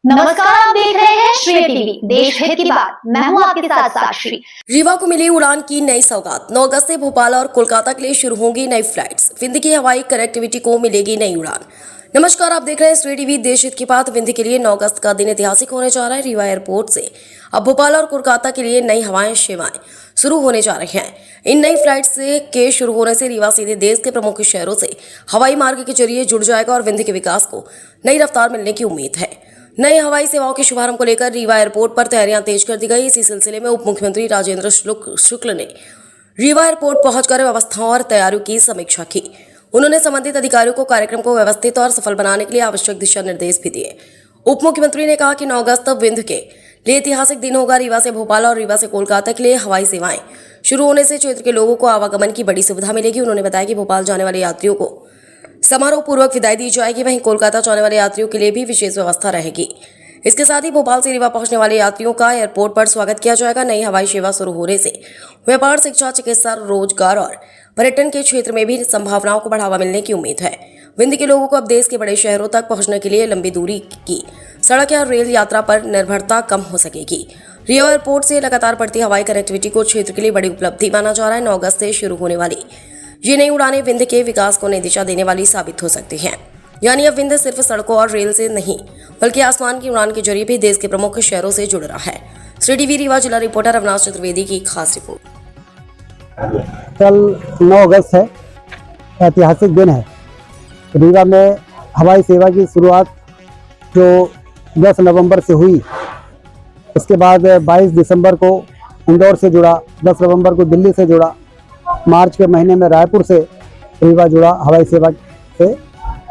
नमस्कार, आप देख रहे हैं श्रेय टीवी, देश हित की बात। मैं हूं आपके साथ साक्षी। रीवा को मिली उड़ान की नई सौगात। 9 अगस्त से भोपाल और कोलकाता के लिए शुरू होंगी नई फ्लाइट्स। विंध्य की हवाई कनेक्टिविटी को मिलेगी नई उड़ान। नमस्कार, आप देख रहे हैं श्रेय टीवी, देश हित की बात। विंध्य के लिए 9 अगस्त का दिन ऐतिहासिक होने जा रहा है। रीवा एयरपोर्ट से अब भोपाल और कोलकाता के लिए नई हवाई सेवाएं शुरू होने जा रही हैं। इन नई फ्लाइट के शुरू होने से रीवा सीधे देश के प्रमुख शहरों से हवाई मार्ग के जरिए जुड़ जाएगा और विंध्य के विकास को नई रफ्तार मिलने की उम्मीद है। नई हवाई सेवाओं के शुभारंभ को लेकर रीवा एयरपोर्ट पर तैयारियां तेज कर दी गई। इसी सिलसिले में उप मुख्यमंत्री राजेंद्र शुक्ल ने रीवा एयरपोर्ट पहुंचकर व्यवस्थाओं और तैयारियों की समीक्षा की। उन्होंने संबंधित अधिकारियों को कार्यक्रम को व्यवस्थित और सफल बनाने के लिए आवश्यक दिशा निर्देश भी दिए। उप मुख्यमंत्री ने कहा कि 9 अगस्त विंध्य के लिए ऐतिहासिक दिन होगा। रीवा से भोपाल और रीवा से कोलकाता के लिए हवाई सेवाएं शुरू होने से क्षेत्र के लोगों को आवागमन की बड़ी सुविधा मिलेगी। उन्होंने बताया कि भोपाल जाने वाले यात्रियों को समारोह पूर्वक विदाई दी जाएगी, वहीं कोलकाता जाने वाले यात्रियों के लिए भी विशेष व्यवस्था रहेगी। इसके साथ ही भोपाल से रीवा पहुंचने वाले यात्रियों का एयरपोर्ट पर स्वागत किया जाएगा। नई हवाई सेवा शुरू होने से व्यापार, शिक्षा, चिकित्सा, रोजगार और पर्यटन के क्षेत्र में भी संभावनाओं को बढ़ावा मिलने की उम्मीद है। विंध्य के लोगों को अब देश के बड़े शहरों तक पहुंचने के लिए लंबी दूरी की सड़क या रेल यात्रा पर निर्भरता कम हो सकेगी। रीवा एयरपोर्ट से लगातार बढ़ती हवाई कनेक्टिविटी को क्षेत्र के लिए बड़ी उपलब्धि माना जा रहा है। 9 अगस्त से शुरू होने वाली ये नई उड़ानें विंध्य के विकास को नई दिशा देने वाली साबित हो सकती हैं। यानी अब विंध्य सिर्फ सड़कों और रेल से नहीं बल्कि आसमान की उड़ान के जरिए भी देश के प्रमुख शहरों से जुड़ रहा है। श्री टीवी रीवा जिला रिपोर्टर अविनाश चतुर्वेदी की खास रिपोर्ट। कल 9 अगस्त है, ऐतिहासिक दिन है। रीवा में हवाई सेवा की शुरुआत जो 10 नवंबर से हुई, उसके बाद 22 दिसंबर को इंदौर से जुड़ा, 10 नवंबर को दिल्ली से जुड़ा, मार्च के महीने में रायपुर से रीवा जुड़ा हवाई सेवा से,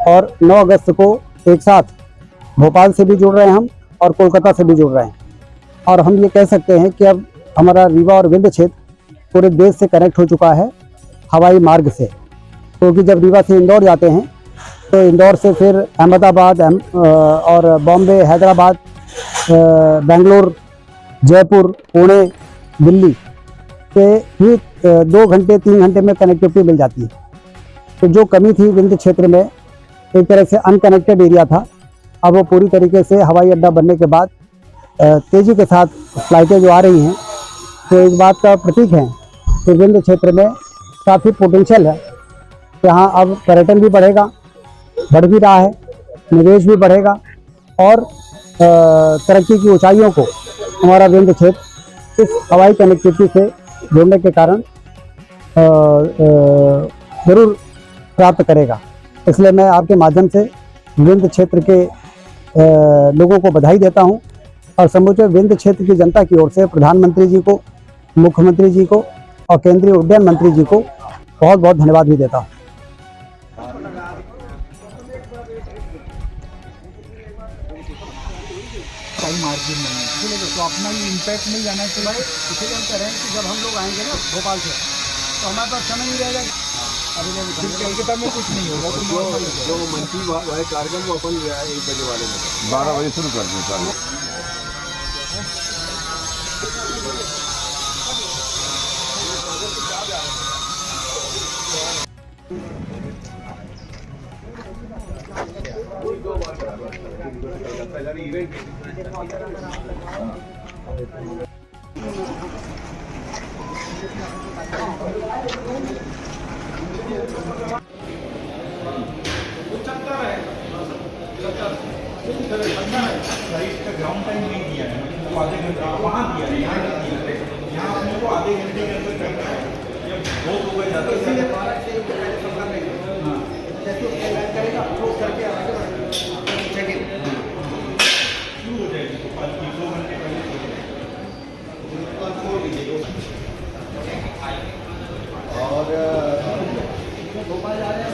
और 9 अगस्त को एक साथ भोपाल से भी जुड़ रहे हैं हम और कोलकाता से भी जुड़ रहे हैं। और हम ये कह सकते हैं कि अब हमारा रीवा और विंध्य क्षेत्र पूरे देश से कनेक्ट हो चुका है हवाई मार्ग से। क्योंकि जब रीवा से इंदौर जाते हैं तो इंदौर से फिर अहमदाबाद और बॉम्बे, हैदराबाद, बेंगलोर, जयपुर, पुणे, दिल्ली से भी 2 घंटे 3 घंटे में कनेक्टिविटी मिल जाती है। तो जो कमी थी विंध्य क्षेत्र में, एक तरह से अनकनेक्टेड एरिया था, अब वो पूरी तरीके से हवाई अड्डा बनने के बाद तेज़ी के साथ फ्लाइटें जो आ रही हैं, तो इस बात का प्रतीक है कि विंध्य क्षेत्र में काफ़ी पोटेंशियल है। यहाँ अब पर्यटन भी बढ़ेगा, बढ़ भी रहा है, निवेश भी बढ़ेगा और तरक्की की ऊंचाइयों को हमारा विंध्य क्षेत्र इस हवाई कनेक्टिविटी से जुड़ने के कारण ज़रूर प्राप्त करेगा। इसलिए मैं आपके माध्यम से विंध्य क्षेत्र के लोगों को बधाई देता हूं और समूचे विंध्य क्षेत्र की जनता की ओर से प्रधानमंत्री जी को, मुख्यमंत्री जी को और केंद्रीय उड्डयन मंत्री जी को बहुत बहुत धन्यवाद भी देता हूं। मार्जिन नहीं है तो अपना ये इम्पैक्ट नहीं जाना चाहिए। इसलिए हम कह रहे हैं कि जब हम लोग आएंगे ना भोपाल से, तो हमारे पास समय नहीं रहेगा। अभी कोलकाता में कुछ नहीं होगा। जो मंत्री वाले कार्यक्रम वो अपन 1 बजे वाले में 12 बजे शुरू कर दें। ग्राउंड टाइम नहीं दिया है, मतलब आधे घंटे वहाँ दिया है, यहाँ नहीं दिया है। यहाँ अपने को आधे घंटे के अंदर करना है। जब बहुत हो गए जाते हैं शुरू हो जाएगी भोपाल की 2 घंटे पहले। और भोपाल जा रहे हैं।